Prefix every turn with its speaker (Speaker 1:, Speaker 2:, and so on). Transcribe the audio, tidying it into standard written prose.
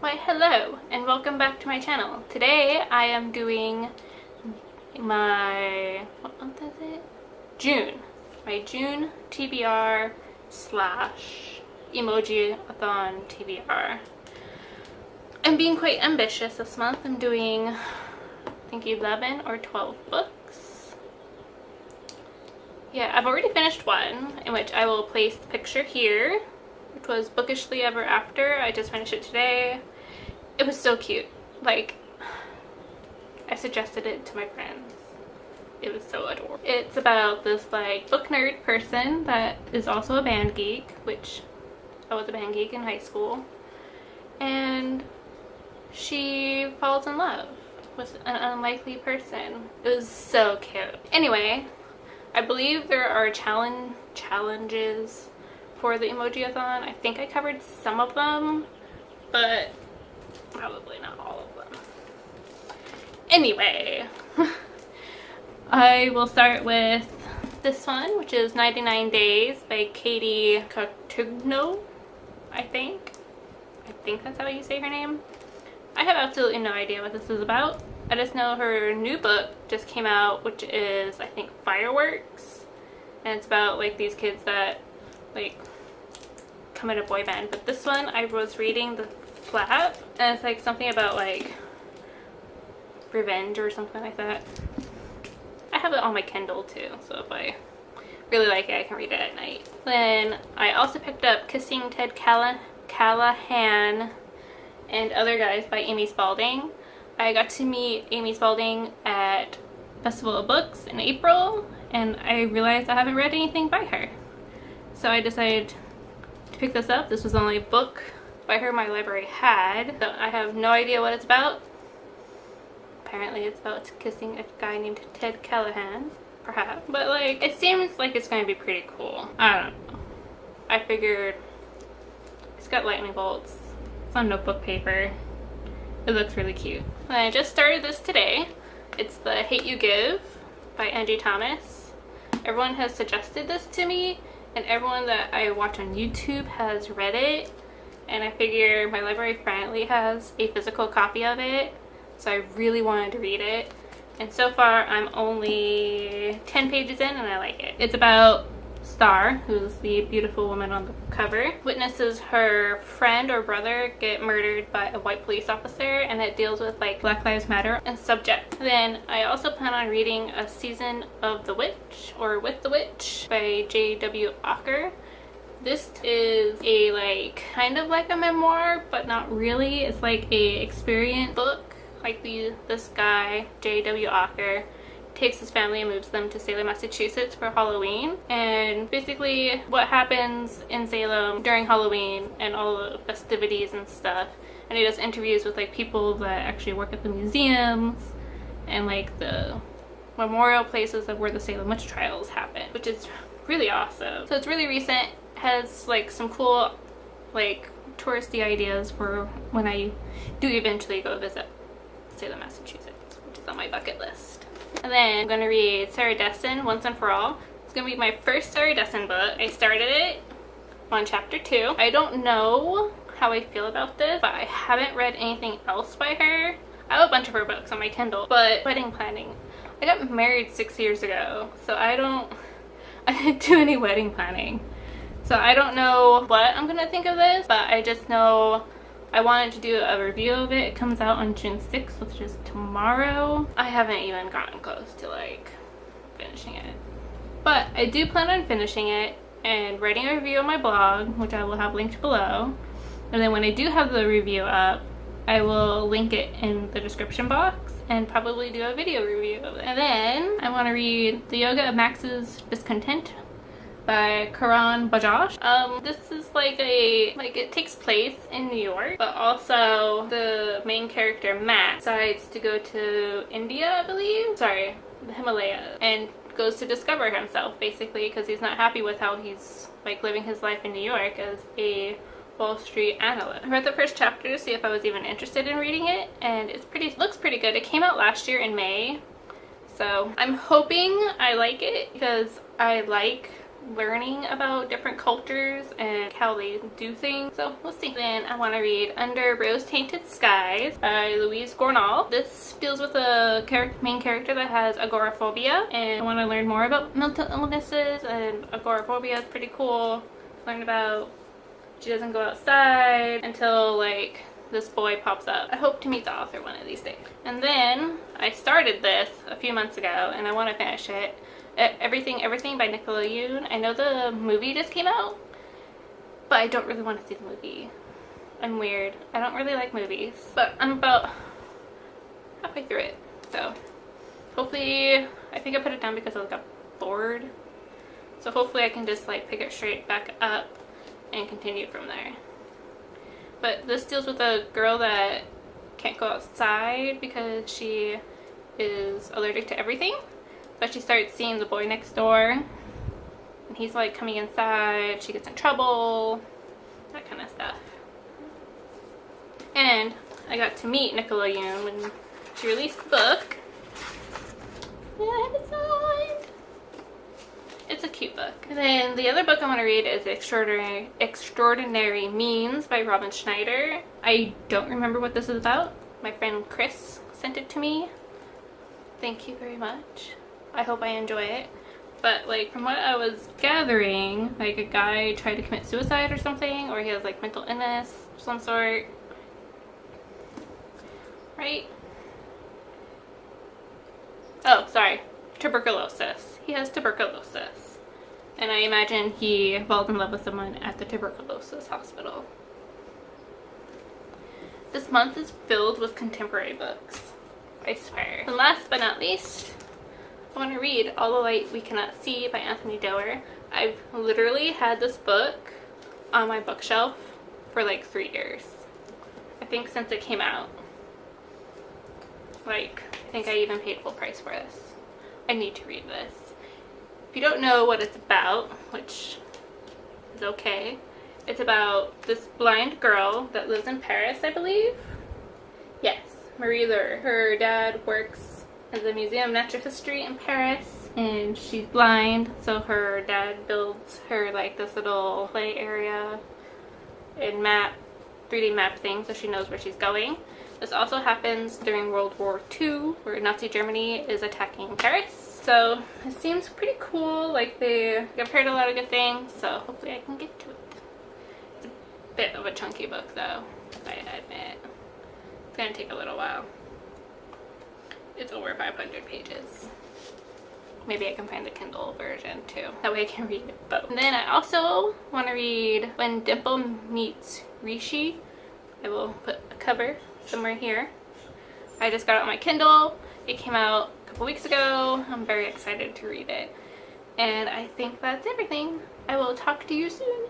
Speaker 1: Why hello and welcome back to my channel. Today I am doing my, what month is it? June. My June TBR slash Emojiathon TBR. I'm being quite ambitious this month. I'm doing I think 11 or 12 books. Yeah, I've already finished one in which I will place the picture here, which was Bookishly Ever After. I just finished it today. It was so cute. Like, I suggested it to my friends. It was so adorable. It's about this like book nerd person that is also a band geek, which I was a band geek in high school, and she falls in love with an unlikely person. It was so cute. Anyway, I believe there are challenges for the Emojiathon. I think I covered some of them, but probably not all of them. Anyway, I will start with this one, which is 99 Days by Katie Cartugno, I think that's how you say her name. I have absolutely no idea what this is about. I just know her new book just came out, which is, I think, Fireworks, and it's about like these kids that like come in a boy band. But this one, I was reading the flap, and it's like something about like revenge or something like that. I have it on my Kindle too, so if I really like it, I can read it at night. Then I also picked up Kissing Ted Callahan and Other Guys by Amy Spalding. I got to meet Amy Spalding at Festival of Books in April, and I realized I haven't read anything by her. So I decided to pick this up. This was the only book by her my library had. So I have no idea what it's about. Apparently it's about kissing a guy named Ted Callahan, perhaps. But like, it seems like it's going to be pretty cool. I don't know. I figured it's got lightning bolts. It's on notebook paper. It looks really cute. And I just started this today. It's The Hate You Give by Angie Thomas. Everyone has suggested this to me, and everyone that I watch on YouTube has read it. And I figure my library apparently has a physical copy of it, so I really wanted to read it. And so far I'm only 10 pages in and I like it. It's about Star, who's the beautiful woman on the cover, witnesses her friend or brother get murdered by a white police officer, and it deals with like Black Lives Matter and subject. Then I also plan on reading A Season of the Witch, or With the Witch, by J.W. Ocker. This is a like kind of like a memoir, but not really. It's like a experience book. Like this guy, J.W. Ocker, takes his family and moves them to Salem, Massachusetts for Halloween. And basically what happens in Salem during Halloween and all the festivities and stuff. And he does interviews with like people that actually work at the museums and like the memorial places of where the Salem witch trials happen, which is really awesome. So it's really recent. Has like some cool like touristy ideas for when I do eventually go visit Salem, Massachusetts, which is on my bucket list. And then I'm going to read Sarah Dessen, Once and For All. It's going to be my first Sarah Dessen book. I started it on chapter 2. I don't know how I feel about this, but I haven't read anything else by her. I have a bunch of her books on my Kindle, but wedding planning. I got married 6 years ago, so I didn't do any wedding planning. So I don't know what I'm gonna think of this, but I just know I wanted to do a review of it. It comes out on June 6th, which is tomorrow. I haven't even gotten close to like finishing it, but I do plan on finishing it and writing a review on my blog, which I will have linked below. And then when I do have the review up, I will link it in the description box and probably do a video review of it. And then I want to read The Yoga of Max's Discontent by Karan Bajaj. This is like it takes place in New York, but also the main character Matt decides to go to India, I believe. Sorry, the Himalayas, and goes to discover himself basically because he's not happy with how he's like living his life in New York as a Wall Street analyst. I read the first chapter to see if I was even interested in reading it, and looks pretty good. It came out last year in May, so I'm hoping I like it because I like learning about different cultures and how they do things. So we'll see. Then I want to read Under Rose Tainted Skies by Louise Gournall. This deals with a main character that has agoraphobia, and I want to learn more about mental illnesses, and agoraphobia is pretty cool. Learn about she doesn't go outside until like this boy pops up. I hope to meet the author one of these days. And then I started this a few months ago and I want to finish it. Everything by Nicola Yoon. I know the movie just came out, but I don't really want to see the movie. I'm weird. I don't really like movies, but I'm about halfway through it. So hopefully, I think I put it down because I got bored. So hopefully I can just like pick it straight back up and continue from there. But this deals with a girl that can't go outside because she is allergic to everything. But she starts seeing the boy next door, and he's like coming inside, she gets in trouble, that kind of stuff. And I got to meet Nicola Yoon when she released the book. Yeah, I have it signed. It's a cute book. And then the other book I want to read is Extraordinary Means by Robin Schneider. I don't remember what this is about. My friend Chris sent it to me. Thank you very much. I hope I enjoy it. But like from what I was gathering, like a guy tried to commit suicide or something, or he has like mental illness of some sort. Right? Oh, sorry. Tuberculosis. He has tuberculosis. And I imagine he falls in love with someone at the tuberculosis hospital. This month is filled with contemporary books, I swear. And last but not least, I want to read All the Light We Cannot See by Anthony Doerr. I've literally had this book on my bookshelf for like 3 years. I think since it came out. Like, I think I even paid full price for this. I need to read this. If you don't know what it's about, which is okay, it's about this blind girl that lives in Paris, I believe. Yes, Marie Lure. Her dad works at the Museum of Natural History in Paris, and she's blind, so her dad builds her like this little play area and 3D map thing so she knows where she's going. This also happens during World War II, where Nazi Germany is attacking Paris. So it seems pretty cool. Like I've heard a lot of good things, so hopefully I can get to it. It's a bit of a chunky book though, I admit. It's gonna take a little while. It's over 500 pages. Maybe I can find the Kindle version too. That way I can read both. And then I also want to read When Dimple Meets Rishi. I will put a cover somewhere here. I just got it on my Kindle. It came out a couple weeks ago. I'm very excited to read it. And I think that's everything. I will talk to you soon.